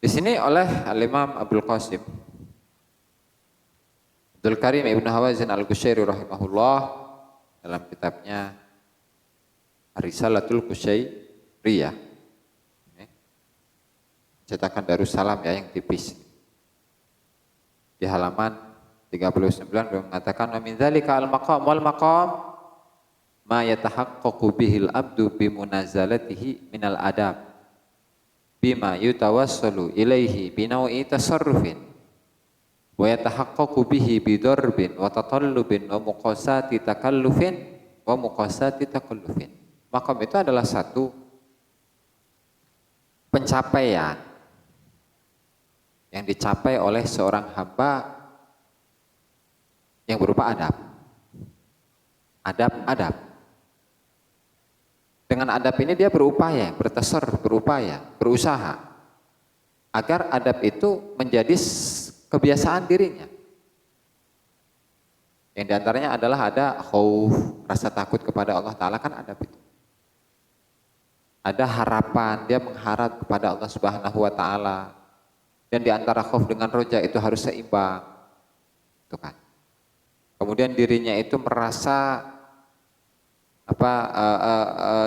sini oleh Al-Imam Abdul Qasim Abdul Karim Ibn Hawazin Al-Qushairi rahimahullah dalam kitabnya Risalatul Qushairiyah, cetakan Darussalam ya, yang tipis, di halaman 39 beliau mengatakan wa min dzalika al-maqam wal maqam ma yatahaqqaqu bihil abdu bimunazalatihi minal adab bima yutawassalu ilaihi binau'i tasarrufin wa yatahaqqaqu bihi bidarbin wa tatallubin wa muqasati takallufin wa muqasati takallufin. Maqam itu adalah satu pencapaian yang dicapai oleh seorang hamba yang berupa adab. Adab. Dengan adab ini dia berupaya, berupaya, berusaha agar adab itu menjadi kebiasaan dirinya. Yang diantaranya adalah ada khauf, rasa takut kepada Allah Ta'ala, kan adab itu. Ada harapan, dia mengharap kepada Allah Subhanahu wa Ta'ala. Dan di antara khauf dengan roja itu harus seimbang. Itu kan. Kemudian dirinya itu merasa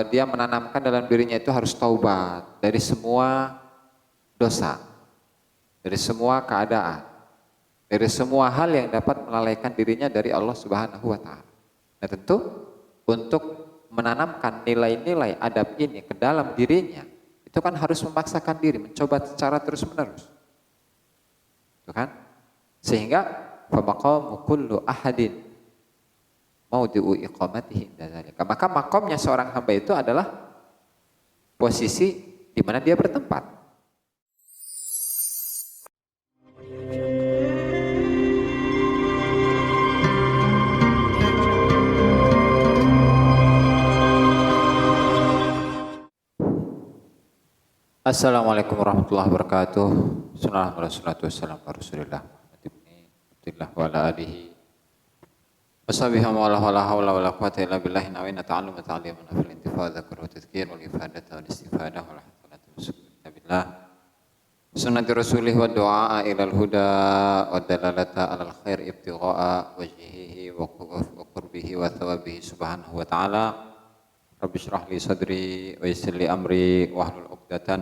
dia menanamkan dalam dirinya itu harus taubat dari semua dosa, dari semua keadaan, dari semua hal yang dapat melalaikan dirinya dari Allah Subhanahu wa Ta'ala. Nah, tentu untuk menanamkan nilai-nilai adab ini ke dalam dirinya, itu kan harus memaksakan diri, mencoba secara terus-menerus. Itu kan? Sehingga famaqamu kullu ahadin maudi'u iqamatihi inda dzalika. Maka makomnya seorang hamba itu adalah posisi di mana dia bertempat. Assalamualaikum warahmatullahi wabarakatuh. Bismillahirrahmanirrahim. Rasulillah Abdillah wa ala alihi washabihi wa la hawla wa la quwwata illa billahi nawina ta'allum wa ta'limun fil intifadha wa tadhkir wal ifadata wal istifadah wal hasanatu billah sunnati rasulih wa du'a ila al huda wa dalalata ala al khair ibtigha'a wajhihi wa qurbihi wa thawabihi subhanahu wa ta'ala. Rabbi shrah li sadri wa yassir li amri wa hlul 'uqdatan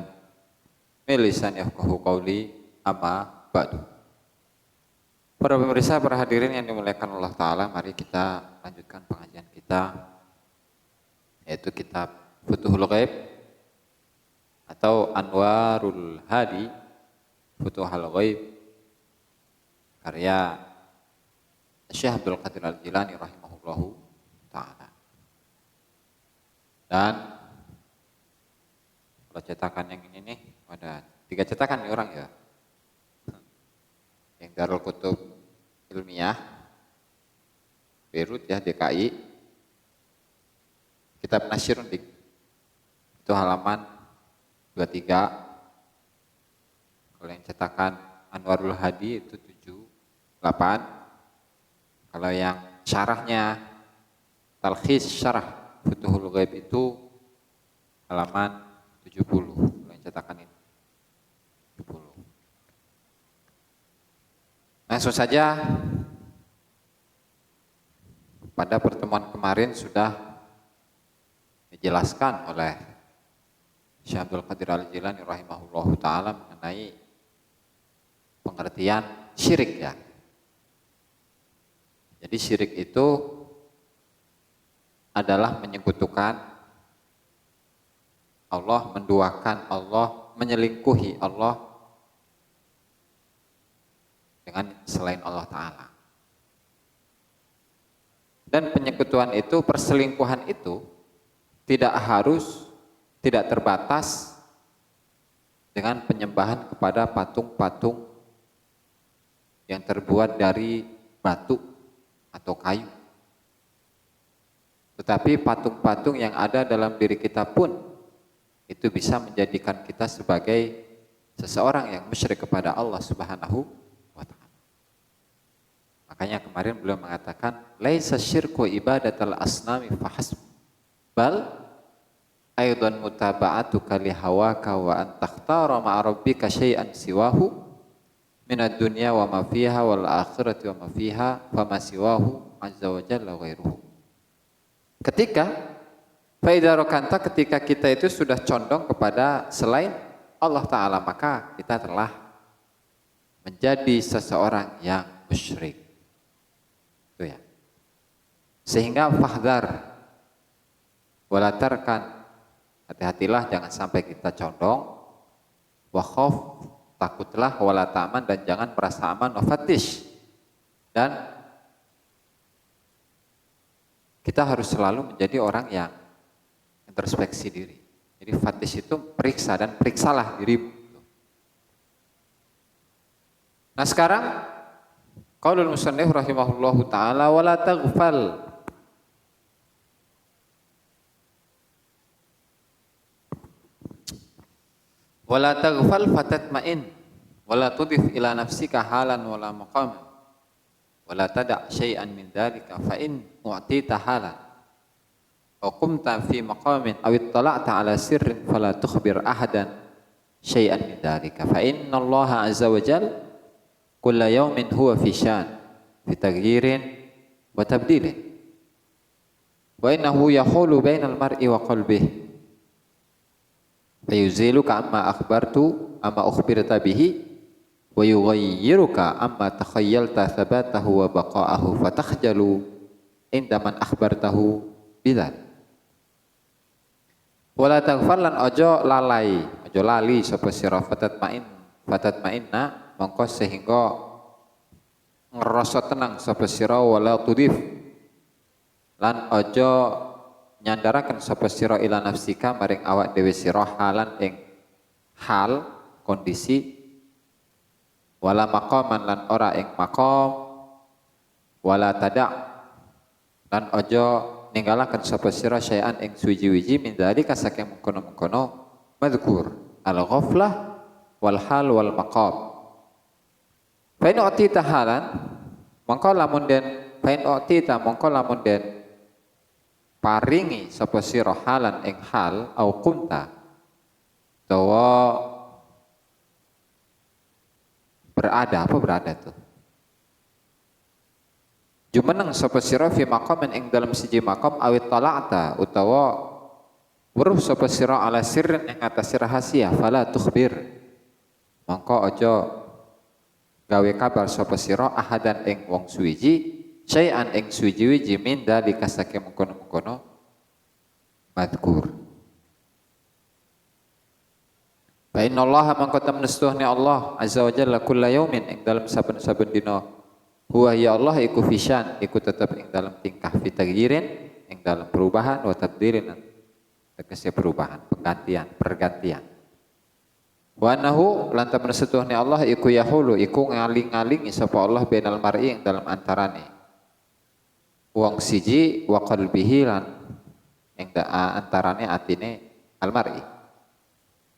min lisani yafqahu qawli, amma ba'du. Para pemirsa, para hadirin yang dimuliakan Allah Ta'ala, mari kita lanjutkan pengajian kita, yaitu kitab Futuhul Ghaib atau Anwarul Hadi Futuhul Ghaib karya Syekh Abdul Qadir Al-Jilani rahimahullahu ta'ala. Dan kalau cetakan yang ini nih, ada 3 cetakan nih orang ya. Yang Darul Kutub Ilmiah Beirut ya, DKI, kitab Nasyirun Dik, itu halaman 23. Kalau yang cetakan Anwarul Hadi itu 78. Kalau yang syarahnya Talkhis Syarah Futuhul Ghaib itu halaman 70. Kalau yang cetakan ini 70. Langsung saja, pada pertemuan kemarin sudah dijelaskan oleh Syekh Abdul Qadir Al-Jilani rahimahullahu ta'ala mengenai pengertian syirik ya. Jadi syirik itu adalah menyekutukan Allah, menduakan Allah, menyelingkuhi Allah dengan selain Allah Ta'ala. Dan penyekutuan itu, perselingkuhan itu tidak terbatas dengan penyembahan kepada patung-patung yang terbuat dari batu atau kayu. Tetapi patung-patung yang ada dalam diri kita pun itu bisa menjadikan kita sebagai seseorang yang musyrik kepada Allah Subhanahu wa Ta'ala. Makanya kemarin beliau mengatakan laisa syirku ibadatal asnami fahasb bal aidan mutaba'atuka li hawaka wa an takhtara ma'a rabbika syai'an siwahu minad dunya wa ma fiha wal akhirati wa ma fiha fama siwahu azza wa jalla ghairuhu. Ketika kita itu sudah condong kepada selain Allah Ta'ala, maka kita telah menjadi seseorang yang musyrik. Itu ya. Sehingga fahdar wala tarkan, hati-hatilah jangan sampai kita condong, wa khauf, takutlah, wala ta'man, dan jangan merasa aman, wa fatish, dan kita harus selalu menjadi orang yang introspeksi diri. Jadi fatish itu periksa, dan periksalah dirimu. Nah sekarang qaulul musannif rahimahullahu ta'ala wala taghfal, wala taghfal fatatma'in wala tudif ila nafsika halan wala maqam wala tada' syai'an min dhalika fa in mu'tita halan wa qumta fi maqamin aw ittala'ta ala sirrin fala tukhbir ahadan syai'an min dhalika fa inna Allah azza wa jalla kulla yawmin huwa fi syan fi taghyirin wa tabdilin wa innahu yahulu bainal mar'i wa qalbihi fayuziluka amma akhbartu amma ukhbirta bihi wa yughayyiruka amma takhayyalta thabatahu wa baqa'ahu fatakhjalu inda man akhbartahu bidzal. Wala taghfal, lan ojo lalai, ojo lali sapa sira fatatma'inna mongko sehingga ngerasa tenang sapa sira, wala tudif, lan ojo nyandaraken sapa sira ila nafsika maring awak dhewe sira halan ing hal kondisi, wala maqaman, lan ora ing maqam, wala tada', lan ojo ninggalaken sapa sira syai'an ing suwiji-wiji min dzalika saking mengkono-mengkono madzkur al-ghaflah wal hal wal maqam. Fa in u'tita halan mongko lamun den paringi sapa sira halan ing hal au kunta utawa berada tuh jumeneng sapa sira fi maqamin ing dalam siji maqam awit tala'ta utawa weruh sapa sira ala sirrin ing atas rahasia fala tukhbir mongko aja gawe kabar sapa sira ahadan ing wong suwiji syai'an ing suwiji-wiji min dalika saking mengkono-mengkono madkur. Fa innallaha mangko temnestuhne Allah azza wa jalla kulla yaumin ing dalam saben-saben dina huwa ya Allah iku fisyan iku tetep ing dalam tingkah fitagyirin ing dalam perubahan wa tabdilin tegese perubahan pergantian. Wa annahu lan temnestuhne Allah iku yahulu iku ngaling-alingi sapa Allah bainal mar'i ing dalam antarane wong siji wa qalbihi lan ing antarane atine almar'i.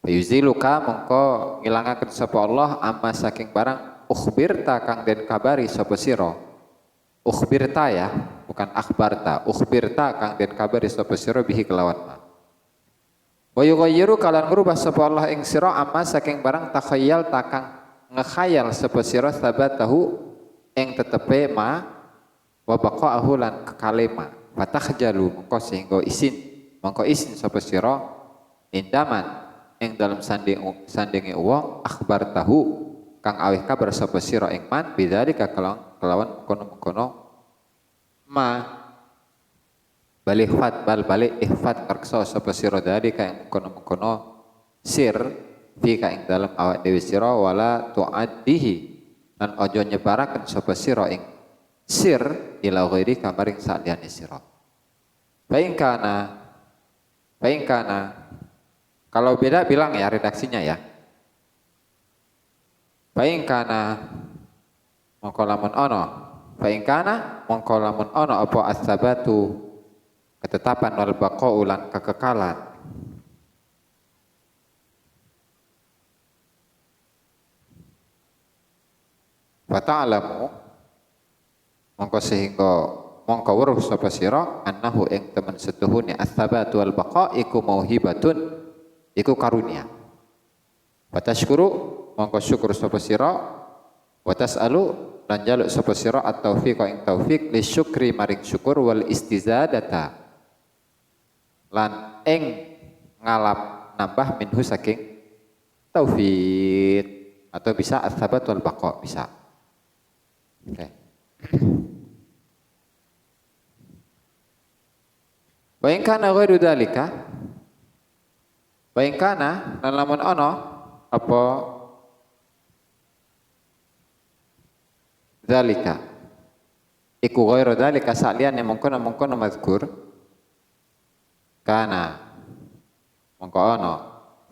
Fayuziluka mongko ngilangaken sapa Allah amma saking barang ukhbirta kang den kabari sapa sira. Ukhbirta ya, bukan akhbarta. Ukhbirta kang den kabari sapa sira bihi kelawan ma. Wa yughayyiru kalan ngrubah sapa Allah ing sira amma saking barang takhayyal takang ngekhayal sapa sira sabatahu ing tetepe ma wa baqa'ahu lan kekale ma. Fatakhjalu mongko sehingga mongko isin sapa sira indaman ing dalam sandinge wong akhbar tahu kang awih kabar sapa sira ing man bidzalika kelawan kono-kono ma balik ihfat karksa sapa sira dari kang kono-kono sir fi ka ing dalam awak dhewe sira wala tuaddihi lan aja nyebaraken sapa sira ing sir ila ghairi kamaring saliyane sira. Fa in kana kalau beda bilang ya redaksinya ya. Fa in kana mongko lamun ana, fa in kana mongko lamun ana apa as-sabatu ketetapan wal baqa'u lan kekekalan. Fa ta'lamu mongko sehingga mongko weruh sapa sira annahu ing temen setuhune ats-tsabatu wal baqa iku mauhibatun iku karunia. Wa tashkuru mongko syukur sapa sira wa tas'alu lan jaluk sapa sira at-taufiq ing taufik li syukri maring syukur wal istizadata lan ing ngalap nambah minhu saking taufik atau bisa ats-tsabat wal baqa bisa. Oke. Wa in kana ghairu dzalika wa in kana lan lamun ana apa dzalika iku ghairu dzalika saliyane mungkon mazkur kana mongko ana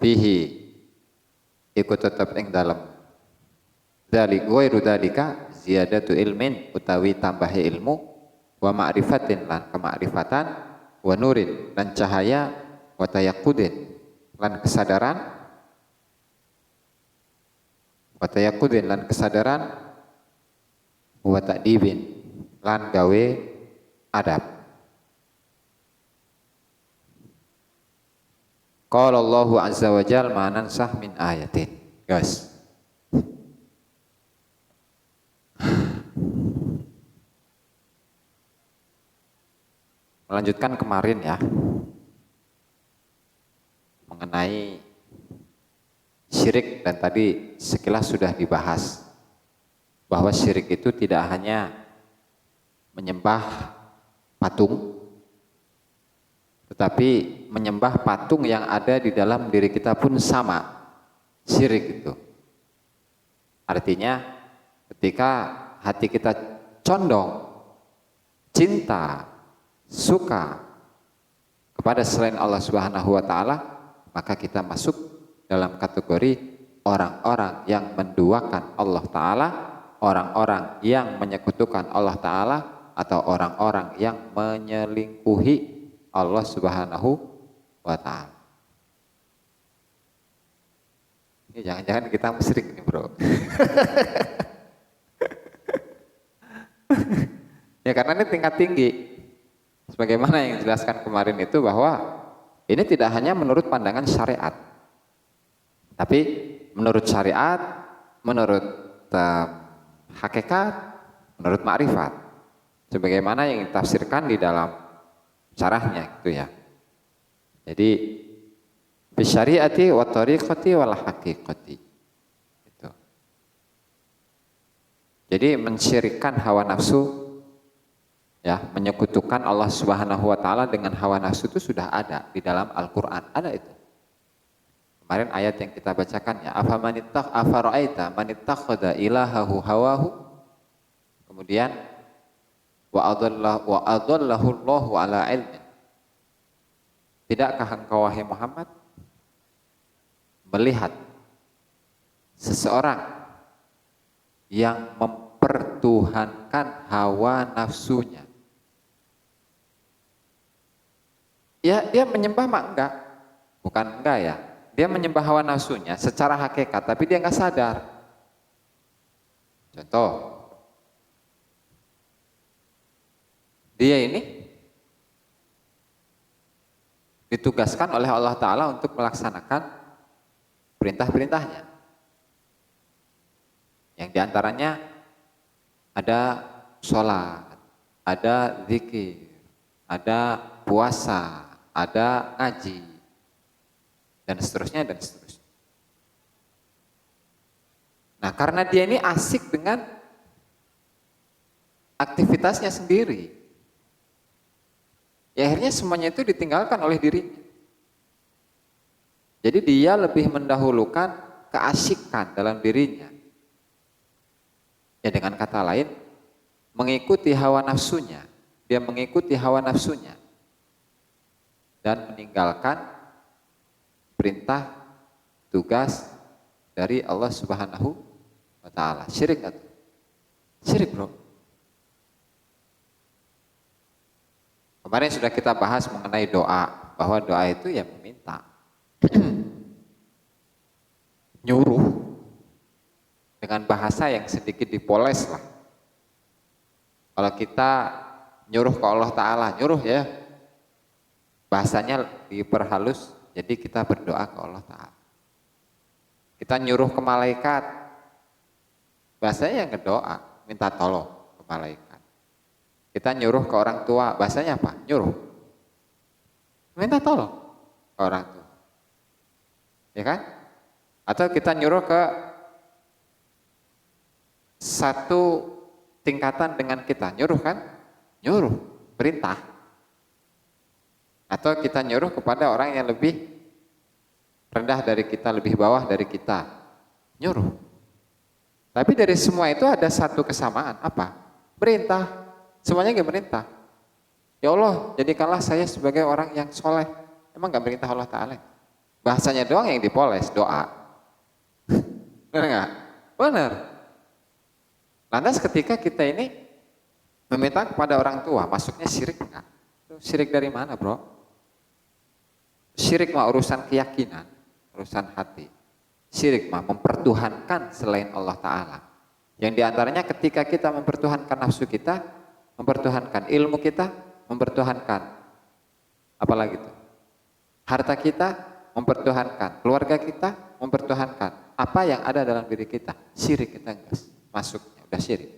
fihi iku tetep ing dalem dzalik ghairu dzalika ziyadatu ilmin utawi tambahe ilmu wa ma'rifatin lan kemakrifatan wa nurin lan cahaya wa tayaqqudin lan kesadaran wa ta'dibin lan gawe adab. Qala Allahu azza wa jalla ma nansah min ayatin. Guys, melanjutkan kemarin ya mengenai syirik, dan tadi sekilas sudah dibahas bahwa syirik itu tidak hanya menyembah patung, tetapi menyembah patung yang ada di dalam diri kita pun sama syirik itu. Artinya ketika hati kita condong cinta suka kepada selain Allah Subhanahu wa taala, maka kita masuk dalam kategori orang-orang yang menduakan Allah taala, orang-orang yang menyekutukan Allah taala, atau orang-orang yang menyelingkuhi Allah Subhanahu wa taala. Ini jangan-jangan kita musyrik nih, Bro. Ya karena ini tingkat tinggi. Sebagaimana yang dijelaskan kemarin itu bahwa ini tidak hanya menurut pandangan syariat, tapi menurut syariat, menurut hakikat, menurut makrifat. Sebagaimana yang ditafsirkan di dalam syarahnya gitu ya. Jadi bisyariati wa tariqati wal haqiqati. Gitu. Jadi mensyirikkan hawa nafsu, ya, menyekutukan Allah Subhanahu wa taala dengan hawa nafsu itu sudah ada di dalam Al-Qur'an, ada itu. Kemarin ayat yang kita bacakan ya, afara'aita man ittakhadha ilahahu hawahu. Kemudian wa adallahu Allahu ala ilmin. Tidakkah engkau wahai Muhammad melihat seseorang yang mempertuhankan hawa nafsunya? Ya, dia menyembah mak enggak? Bukan enggak ya. Dia menyembah hawa nafsunya secara hakikat, tapi dia enggak sadar. Contoh, dia ini ditugaskan oleh Allah Ta'ala untuk melaksanakan perintah-perintahnya. Yang diantaranya ada sholat, ada zikir, ada puasa, ada ngaji, dan seterusnya dan seterusnya. Nah, karena dia ini asik dengan aktivitasnya sendiri, ya akhirnya semuanya itu ditinggalkan oleh dirinya. Jadi dia lebih mendahulukan keasikan dalam dirinya. Ya dengan kata lain, mengikuti hawa nafsunya. Dia mengikuti hawa nafsunya dan meninggalkan perintah tugas dari Allah Subhanahu wa taala. Syirik atau syirik, Bro. Kemarin sudah kita bahas mengenai doa, bahwa doa itu ya meminta, nyuruh dengan bahasa yang sedikit dipoles lah. Kalau kita nyuruh ke Allah Ta'ala, nyuruh ya. Bahasanya diperhalus, jadi kita berdoa ke Allah Ta'ala. Kita nyuruh ke malaikat, bahasanya yang ngedoa, minta tolong ke malaikat. Kita nyuruh ke orang tua, bahasanya apa? Nyuruh, minta tolong ke orang tua, ya kan? Atau kita nyuruh ke satu tingkatan dengan kita, nyuruh kan? Nyuruh, perintah. Atau kita nyuruh kepada orang yang lebih rendah dari kita, lebih bawah dari kita, nyuruh. Tapi dari semua itu ada satu kesamaan, apa? Perintah. Semuanya gak perintah. Ya Allah, jadikanlah saya sebagai orang yang soleh. Emang gak perintah Allah Ta'ala? Bahasanya doang yang dipoles, doa. Benar gak? Benar. Lantas ketika kita ini meminta kepada orang tua, masuknya syirik enggak? Syirik dari mana, bro? Syirik mah urusan keyakinan, urusan hati. Syirik mah mempertuhankan selain Allah Ta'ala. Yang diantaranya ketika kita mempertuhankan nafsu kita, mempertuhankan ilmu kita, mempertuhankan apalagi itu? Harta kita, mempertuhankan. Keluarga kita, mempertuhankan. Apa yang ada dalam diri kita? Syirik kita enggak masuknya. Udah syirik.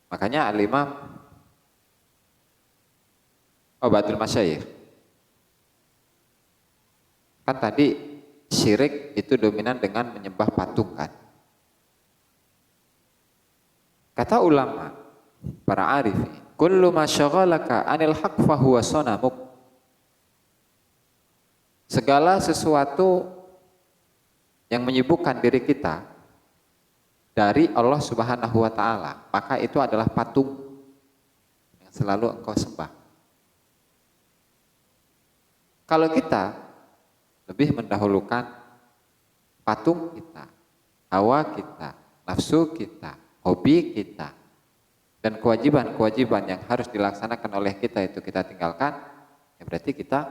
Makanya Al-Imam Ba'dul Masyayikh kan tadi syirik itu dominan dengan menyembah patung kan. Kata ulama, para arif, kullu ma syaghalaka 'anil haqq fa huwa sanamuk. Segala sesuatu yang menyibukkan diri kita dari Allah Subhanahu wa Ta'ala, maka itu adalah patung yang selalu engkau sembah. Kalau kita lebih mendahulukan patung kita, hawa kita, nafsu kita, hobi kita, dan kewajiban-kewajiban yang harus dilaksanakan oleh kita itu kita tinggalkan, ya berarti kita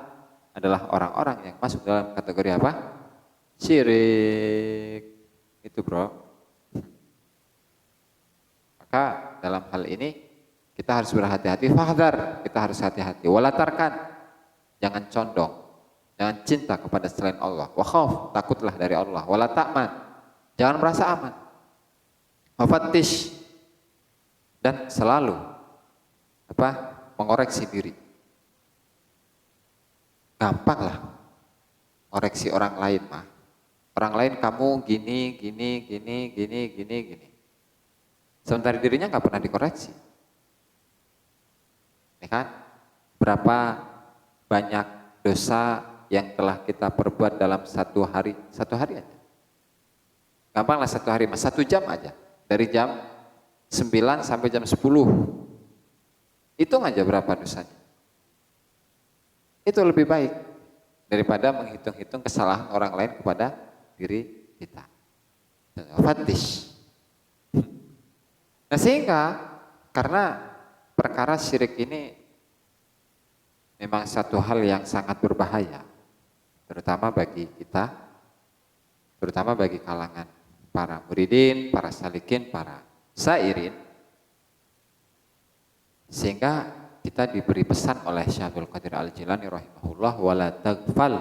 adalah orang-orang yang masuk dalam kategori apa? Syirik. Itu bro. Maka dalam hal ini kita harus berhati-hati. Fahdar, kita harus hati-hati. Walatarkan, jangan condong, jangan cinta kepada selain Allah. Wa khauf, takutlah dari Allah. Wala ta'man, jangan merasa aman. Wafattish, dan selalu mengoreksi diri. Gampang lah koreksi orang lain mah. Orang lain kamu gini. Sementara dirinya nggak pernah dikoreksi. Ya kan? Berapa banyak dosa yang telah kita perbuat dalam satu hari aja. Gampang lah satu hari, 1 jam aja. Dari jam 9 sampai jam 10. Hitung aja berapa dosanya. Itu lebih baik daripada menghitung-hitung kesalahan orang lain kepada diri kita. Fatish. Nah sehingga karena perkara syirik ini memang satu hal yang sangat berbahaya, terutama bagi kita, terutama bagi kalangan para muridin, para salikin, para sairin, sehingga kita diberi pesan oleh Syekh Abdul Qadir Al-Jilani rahimahullah, wala taghfal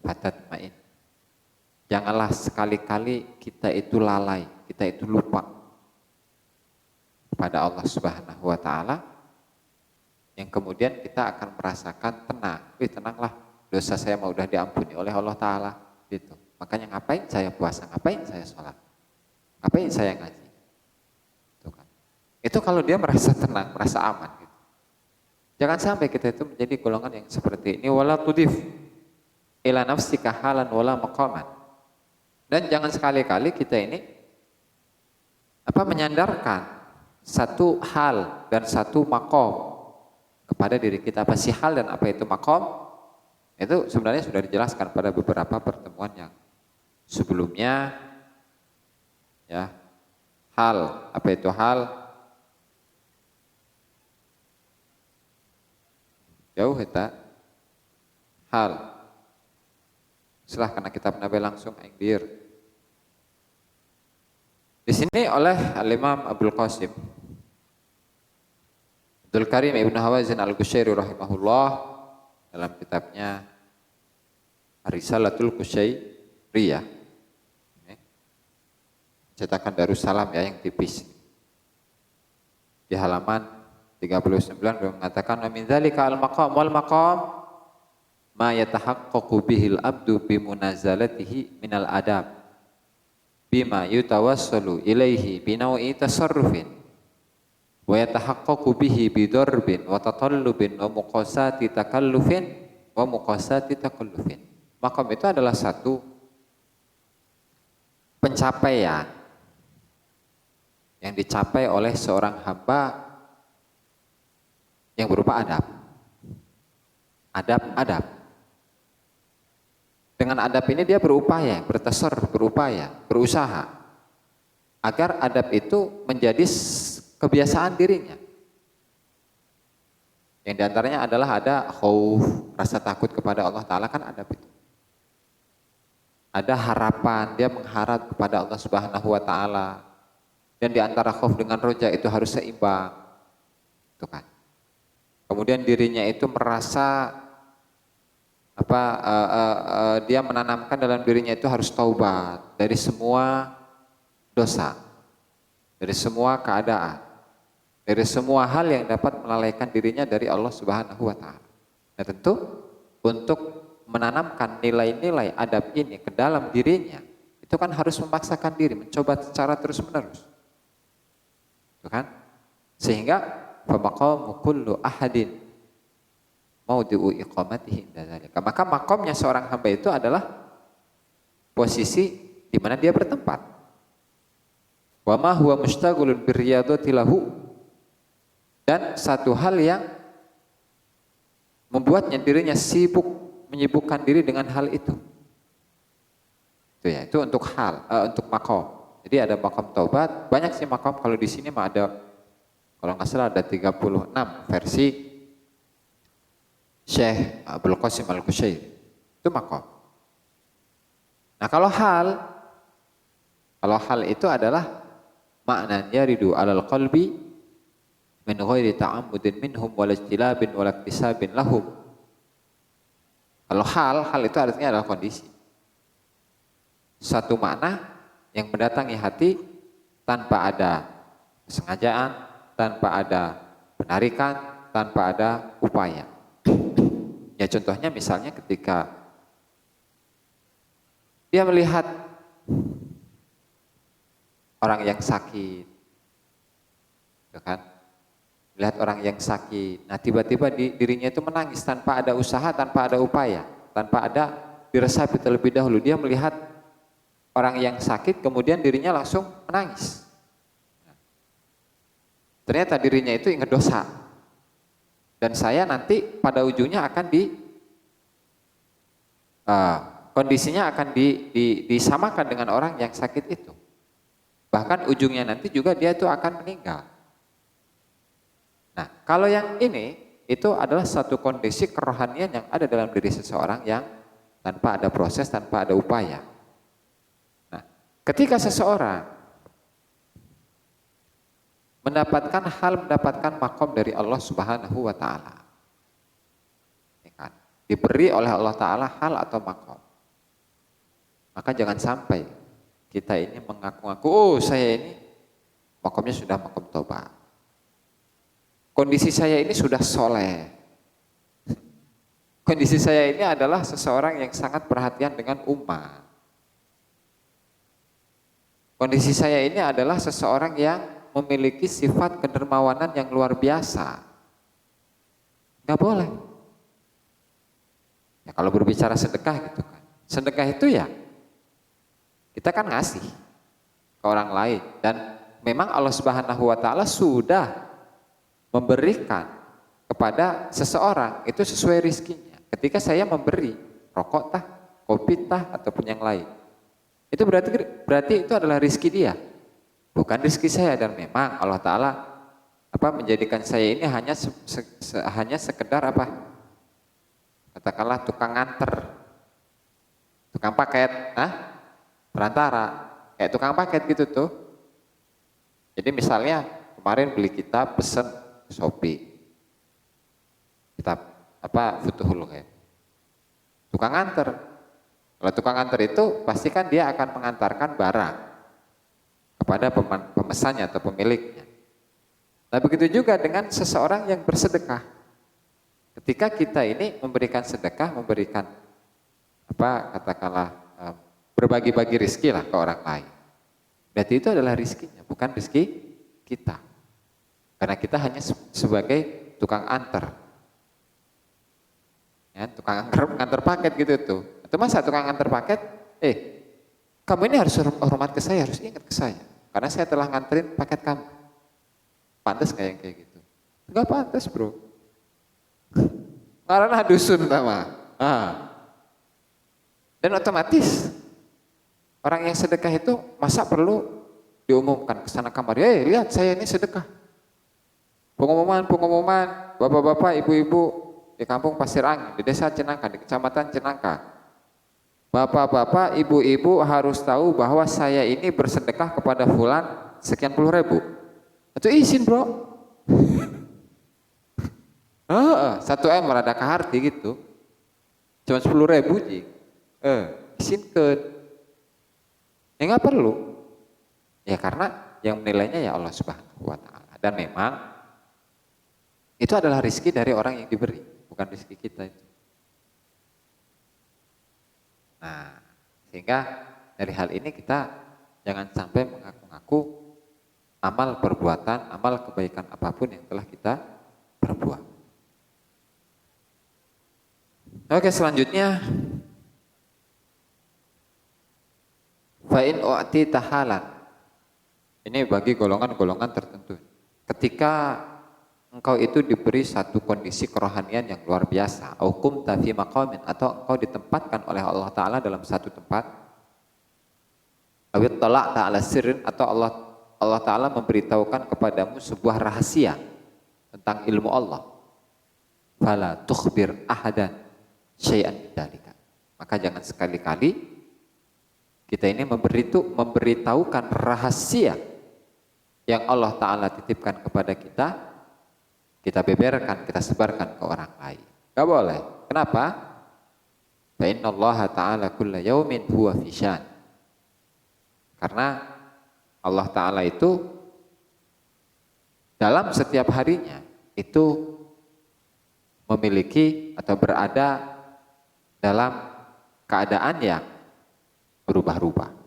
fatatmain. Janganlah sekali-kali kita itu lalai, kita itu lupa kepada Allah Subhanahu wa Ta'ala, yang kemudian kita akan merasakan tenang. Tenanglah, dosa saya mau udah diampuni oleh Allah Ta'ala gitu. Makanya ngapain saya puasa, ngapain saya sholat, ngapain saya ngaji, itu kan. Itu kalau dia merasa tenang, merasa aman gitu. Jangan sampai kita itu menjadi golongan yang seperti ini. Wala tudif ila nafsika halan wala maqaman. Dan jangan sekali-kali kita ini menyandarkan satu hal dan satu makom kepada diri kita. Apa sih hal dan apa itu makom? Itu sebenarnya sudah dijelaskan pada beberapa pertemuan yang sebelumnya. Ya, hal, apa itu hal? Jauh kita hal. Silahkan kitab Nabi langsung aing bieur. Di sini oleh Al-Imam Abdul Qasim Abdul Karim Ibnu Hawazin Al-Qushairi rahimahullah dalam kitabnya Risalatul Qushairiyah, cetakan Darussalam ya yang tipis, di halaman 39 beliau mengatakan wa min dzalika al-maqam wal maqam ma yatahaqqaqu bihil abdu bi munazalatihi minal adab bima yutawassalu ilaihi bi naw'i tasarrufin wa yatahaqqaqu bihi bi darbin wa tatallubin wa muqasati takallufin wa muqasati takallufin. Maqam itu adalah satu pencapaian yang dicapai oleh seorang hamba yang berupa adab. Adab. Dengan adab ini dia berupaya, berupaya, berusaha agar adab itu menjadi kebiasaan dirinya. Yang diantaranya adalah ada khauf, rasa takut kepada Allah Ta'ala, kan adab itu. Ada harapan, dia mengharap kepada Allah Subhanahu wa Ta'ala. Dan di antara khauf dengan roja itu harus seimbang. Itu kan. Kemudian dirinya itu merasa dia menanamkan dalam dirinya itu harus taubat dari semua dosa, dari semua keadaan, dari semua hal yang dapat melalaikan dirinya dari Allah Subhanahu wa Ta'ala. Nah, tentu untuk menanamkan nilai-nilai adab ini ke dalam dirinya, itu kan harus memaksakan diri, mencoba secara terus-menerus. Itu kan? Sehingga famaqamu kullu ahadin maudi'u iqamatihi inda dzalika. Maka makomnya seorang hamba itu adalah posisi di mana dia bertempat. Wa ma huwa mustaghulun birriyadati lahu, dan satu hal yang membuatnya dirinya menyibukkan diri dengan hal itu. Itu ya, itu untuk untuk makom. Jadi ada makom taubat, banyak sih makom. Kalau di sini mah ada, kalau nggak salah ada 36 versi Syekh Abdul Qasim Al-Qushairi. Itu makom. Nah, kalau hal itu adalah maknanya ridu alal qalbi min ghairi ta'ammudin minhum wala ijtilabin wala iktisabin lahum. Kalau hal itu artinya adalah kondisi. Satu makna yang mendatangi hati tanpa ada kesengajaan, tanpa ada penarikan, tanpa ada upaya. Ya contohnya misalnya ketika dia melihat orang yang sakit, ya kan? Melihat orang yang sakit, nah tiba-tiba dirinya itu menangis tanpa ada usaha, tanpa ada upaya, tanpa ada diresapi terlebih dahulu. Dia melihat orang yang sakit, kemudian dirinya langsung menangis. Ternyata dirinya itu ingat dosa. Dan saya nanti pada ujungnya akan kondisinya akan disamakan dengan orang yang sakit itu. Bahkan ujungnya nanti juga dia itu akan meninggal. Nah, kalau yang ini itu adalah satu kondisi kerohanian yang ada dalam diri seseorang yang tanpa ada proses, tanpa ada upaya. Nah, ketika seseorang mendapatkan makom dari Allah Subhanahu wa Ta'ala, diberi oleh Allah Ta'ala hal atau makom, maka jangan sampai kita ini mengaku-ngaku, oh saya ini makomnya sudah makom taubat, kondisi saya ini sudah soleh, kondisi saya ini adalah seseorang yang sangat perhatian dengan umat, kondisi saya ini adalah seseorang yang memiliki sifat kedermawanan yang luar biasa. Nggak boleh. Ya, kalau berbicara sedekah gitu kan, sedekah itu ya kita kan ngasih ke orang lain, dan memang Allah Subhanahu wa Ta'ala sudah memberikan kepada seseorang itu sesuai rizkinya. Ketika saya memberi rokok tah, kopi tah, ataupun yang lain, itu berarti itu adalah rizki dia, bukan rizki saya. Dan memang Allah Ta'ala menjadikan saya ini hanya sekedar katakanlah tukang nganter, tukang paket, perantara, kayak tukang paket gitu tuh. Jadi misalnya kemarin beli kitab, pesen Shopee, kitab Futuhul Ghaib, tukang anter. Kalau tukang anter itu pasti kan dia akan mengantarkan barang kepada pemesannya atau pemiliknya. Nah begitu juga dengan seseorang yang bersedekah. Ketika kita ini memberikan sedekah, memberikan katakanlah berbagi-bagi rizki lah ke orang lain, berarti itu adalah rizkinya, bukan rizki kita. Karena kita hanya sebagai tukang anter, ya, tukang antar paket gitu tuh. Atau masa tukang antar paket, kamu ini harus hormat ke saya, harus ingat ke saya, karena saya telah nganterin paket kamu. Pantas nggak yang kayak gitu? Nggak pantas bro. Karena dusun sama. Dan otomatis orang yang sedekah itu masa perlu diumumkan ke sana kamari, lihat saya ini sedekah. Pengumuman, bapak-bapak, ibu-ibu di kampung Pasir Angin, di desa Cenangka, di kecamatan Cenangka. Bapak-bapak, ibu-ibu harus tahu bahwa saya ini bersedekah kepada fulan sekian puluh ribu. Itu izin bro. 1 M rada kaharti gitu. Cuma 10.000 jing. Izinkan. Ya nggak perlu. Ya karena yang menilainya ya Allah Subhanahu wa Ta'ala. Dan memang itu adalah rizki dari orang yang diberi, bukan rizki kita itu. Nah, sehingga dari hal ini kita jangan sampai mengaku-ngaku amal perbuatan, amal kebaikan apapun yang telah kita perbuat. Oke, selanjutnya fa'in u'ti tahalan. Ini bagi golongan-golongan tertentu. Ketika engkau itu diberi satu kondisi kerohanian yang luar biasa, aukum tafi maqamin, atau engkau ditempatkan oleh Allah Ta'ala dalam satu tempat, awit talak ta'ala sirrin, atau Allah Ta'ala memberitahukan kepadamu sebuah rahasia tentang ilmu Allah, fala tukhbir ahadan syai'an bidzalika. Maka jangan sekali-kali kita ini memberitahukan rahasia yang Allah Ta'ala titipkan kepada kita beberkan, kita sebarkan ke orang lain. Gak boleh. Kenapa? Fa innallaha ta'ala kulla yaumin huwa fi syan. Karena Allah Ta'ala itu dalam setiap harinya itu memiliki atau berada dalam keadaan yang berubah-ubah.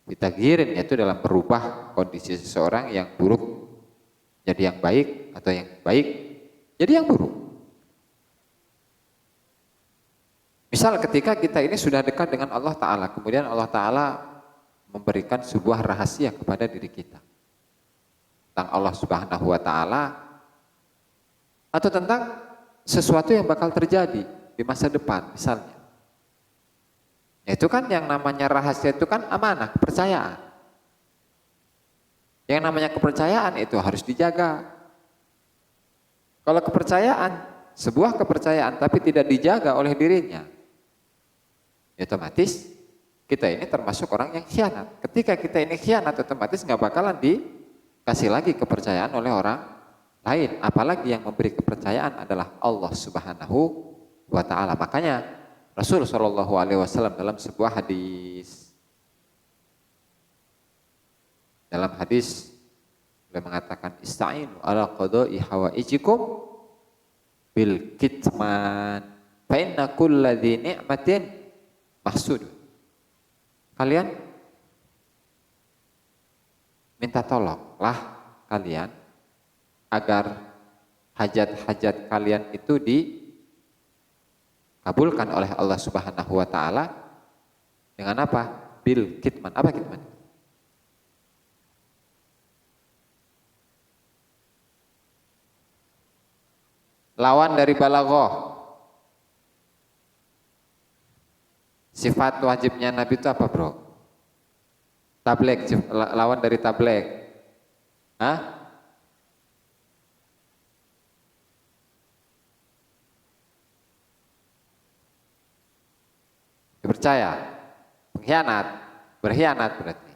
Ditagirin yaitu dalam berubah kondisi seseorang yang buruk jadi yang baik, atau yang baik jadi yang buruk. Misal ketika kita ini sudah dekat dengan Allah Ta'ala, kemudian Allah Ta'ala memberikan sebuah rahasia kepada diri kita tentang Allah Subhanahu wa Ta'ala, atau tentang sesuatu yang bakal terjadi di masa depan misalnya. Itu kan yang namanya rahasia itu kan amanah, kepercayaan. Yang namanya kepercayaan itu harus dijaga. Kalau kepercayaan, sebuah kepercayaan tapi tidak dijaga oleh dirinya, otomatis kita ini termasuk orang yang khianat. Ketika kita ini khianat, otomatis nggak bakalan dikasih lagi kepercayaan oleh orang lain. Apalagi yang memberi kepercayaan adalah Allah Subhanahu wa Ta'ala. Makanya Rasul Shallallahu Alaihi Wasallam dalam sebuah hadis, beliau mengatakan, ista'inu ala qada'i hawaijikum bil kitman fa inna kulla dhi ni'matin mahsud. Kalian minta tolonglah kalian agar hajat-hajat kalian itu dikabulkan oleh Allah Subhanahu wa Ta'ala dengan apa? Bil kitman. Apa kitman? Lawan dari balaghah. Sifat wajibnya Nabi itu apa bro? Tabligh, lawan dari tabligh. Percaya, pengkhianat, berkhianat berarti.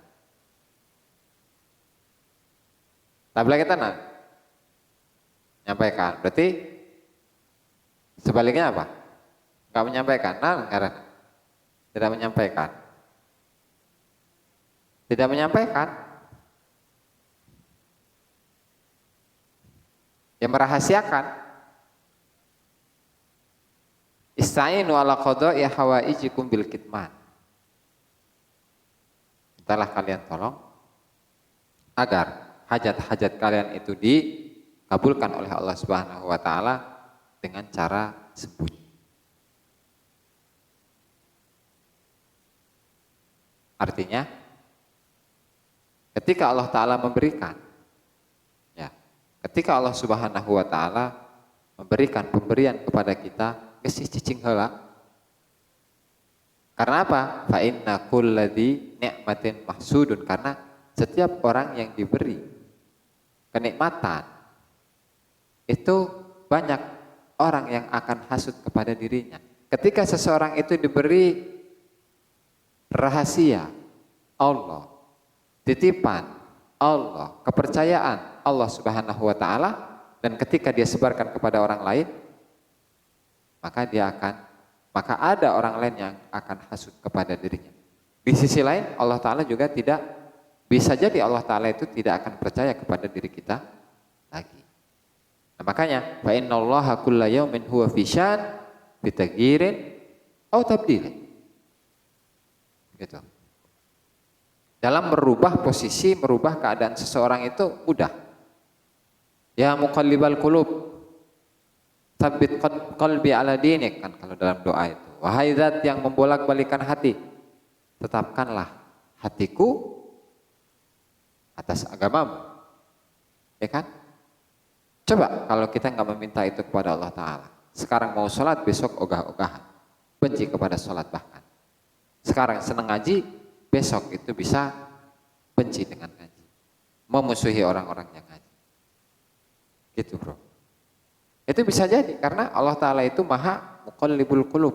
Tabligh kita menyampaikan. Berarti sebaliknya apa? Enggak menyampaikan. Nah, karena tidak menyampaikan. Tidak menyampaikan. Yang merahasiakan. Ista'inu ala qada'i hawaijikum bil kitman. Mintalah kalian tolong agar hajat-hajat kalian itu dikabulkan oleh Allah Subhanahu wa taala dengan cara sembunyi. Artinya ketika Allah taala memberikan, ya, ketika Allah Subhanahu wa taala memberikan pemberian kepada kita geus cicing heula. Karena apa? Fa inna kulladzi ni'matin mahsudun, karena setiap orang yang diberi kenikmatan itu banyak orang yang akan hasud kepada dirinya. Ketika seseorang itu diberi rahasia Allah, titipan Allah, kepercayaan Allah Subhanahu wa taala, dan ketika dia sebarkan kepada orang lain, maka ada orang lain yang akan hasud kepada dirinya. Di sisi lain Allah taala juga tidak bisa jadi Allah taala itu tidak akan percaya kepada diri kita lagi. Nah, makanya fa innallaha kulla yaumin huwa fi syan bi taghyirin aw tabdilin. Gitu. Dalam merubah posisi, merubah keadaan seseorang itu mudah. Ya muqallibal qulub, tsabbit qalbi ala dinik, kan kalau dalam doa itu. Wahai zat yang membolak-balikan hati, tetapkanlah hatiku atas agamamu. Ya kan? Coba kalau kita nggak meminta itu kepada Allah Ta'ala. Sekarang mau sholat, besok ogah-ogahan, benci kepada sholat bahkan. Sekarang senang ngaji, besok itu bisa benci dengan ngaji, memusuhi orang-orang yang ngaji. Gitu bro. Itu bisa jadi karena Allah Ta'ala itu maha muqallibul qulub,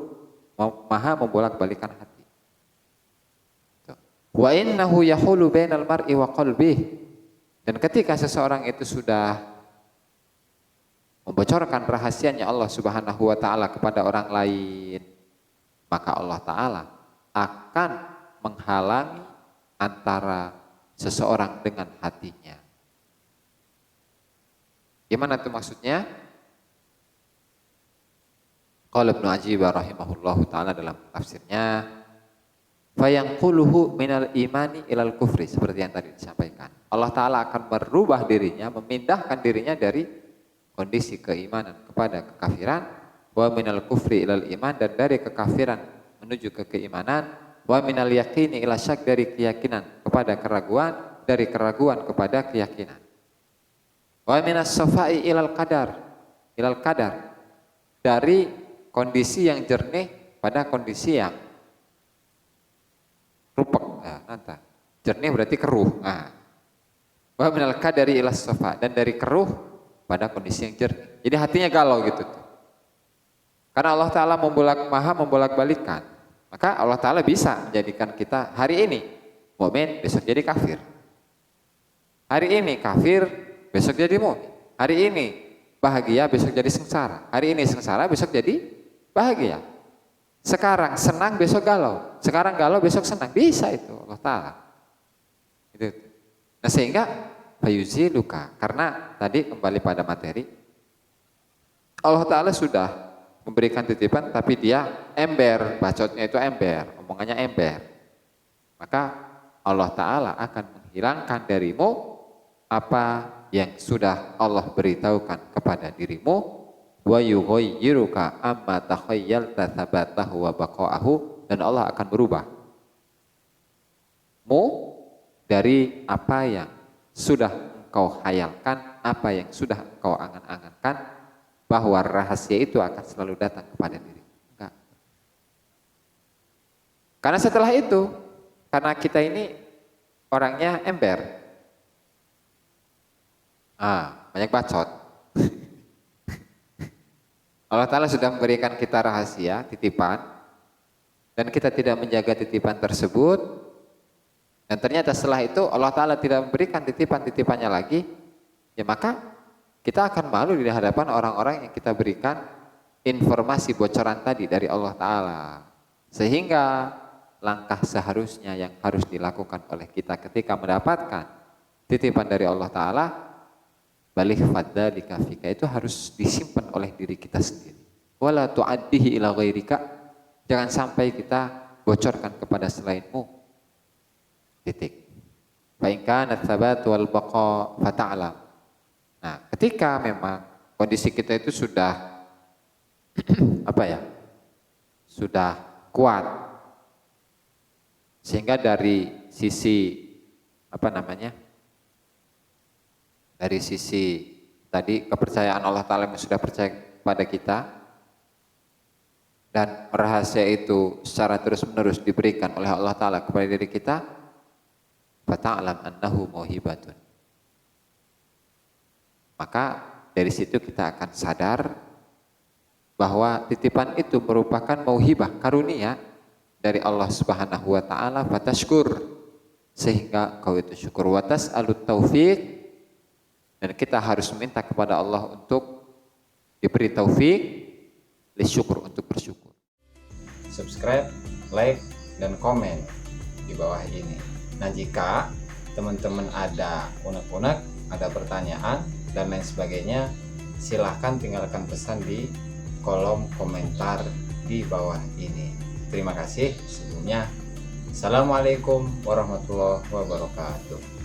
maha membolak-balikan hati. Wa innahu yahulu bainal mar'i wa qalbih. Dan ketika seseorang itu sudah membocorkan rahasianya Allah Subhanahu wa taala kepada orang lain, maka Allah Ta'ala akan menghalangi antara seseorang dengan hatinya. Gimana itu maksudnya? Qala Ibnu Ajibah rahimahullahu taala dalam tafsirnya, fayanquluhu minal imani ilal kufri, seperti yang tadi disampaikan. Allah Ta'ala akan merubah dirinya, memindahkan dirinya dari kondisi keimanan kepada kekafiran, wa minal kufri ilal iman, dan dari kekafiran menuju ke keimanan, wa minal yaqini ila syak, dari keyakinan kepada keraguan, dari keraguan kepada keyakinan, wa minas safai ilal qadar, dari kondisi yang jernih pada kondisi yang rupek. Nah, nanti jernih berarti keruh. Nah, wa minal qadari ila safa, dan dari keruh pada kondisi yang jernih. Jadi hatinya galau gitu tuh. Karena Allah Ta'ala maha membolak-balikan, maka Allah Ta'ala bisa menjadikan kita hari ini mukmin, besok jadi kafir. Hari ini kafir, besok jadi mukmin. Hari ini bahagia, besok jadi sengsara. Hari ini sengsara, besok jadi bahagia. Sekarang senang, besok galau. Sekarang galau, besok senang. Bisa itu Allah Ta'ala. Gitu. Nah sehingga fayuziluka, karena tadi kembali pada materi, Allah Ta'ala sudah memberikan titipan, tapi dia ember, bacotnya itu ember, omongannya ember. Maka Allah Ta'ala akan menghilangkan darimu apa yang sudah Allah beritahukan kepada dirimu, wa yughayyiruka amma takhayyalta thabatahu wa baqa'ahu, dan Allah akan berubah dari apa yang sudah engkau hayalkan, apa yang sudah engkau angan-angankan, bahwa rahasia itu akan selalu datang kepada diri. Enggak. Karena setelah itu, karena kita ini orangnya ember, banyak bacot. Allah Ta'ala sudah memberikan kita rahasia, titipan, dan kita tidak menjaga titipan tersebut, dan ternyata setelah itu Allah Ta'ala tidak memberikan titipan-titipannya lagi, ya maka kita akan malu di hadapan orang-orang yang kita berikan informasi bocoran tadi dari Allah Ta'ala. Sehingga langkah seharusnya yang harus dilakukan oleh kita ketika mendapatkan titipan dari Allah Ta'ala, balik fadzalika fika, itu harus disimpan oleh diri kita sendiri. Wala tu'addihi ila ghairika, jangan sampai kita bocorkan kepada selainmu. Titik. Fa in kana tsabat wal baqa fata'lam. Nah, ketika memang kondisi kita itu sudah sudah kuat, sehingga dari sisi dari sisi tadi kepercayaan Allah Ta'ala yang sudah percaya pada kita, dan rahasia itu secara terus-menerus diberikan oleh Allah Ta'ala kepada diri kita, fata'lam annahu mauhibatun. Maka dari situ kita akan sadar bahwa titipan itu merupakan mauhibah, karunia dari Allah Subhanahu wa Ta'ala, fatashkur, sehingga kau itu syukur, wa tas'alut taufiq, dan kita harus meminta kepada Allah untuk diberi taufik lisyukur, untuk bersyukur. Subscribe, like, dan komen di bawah ini. Nah, jika teman-teman ada unek-unek, ada pertanyaan dan lain sebagainya, silahkan tinggalkan pesan di kolom komentar di bawah ini. Terima kasih sebelumnya. Assalamualaikum warahmatullahi wabarakatuh.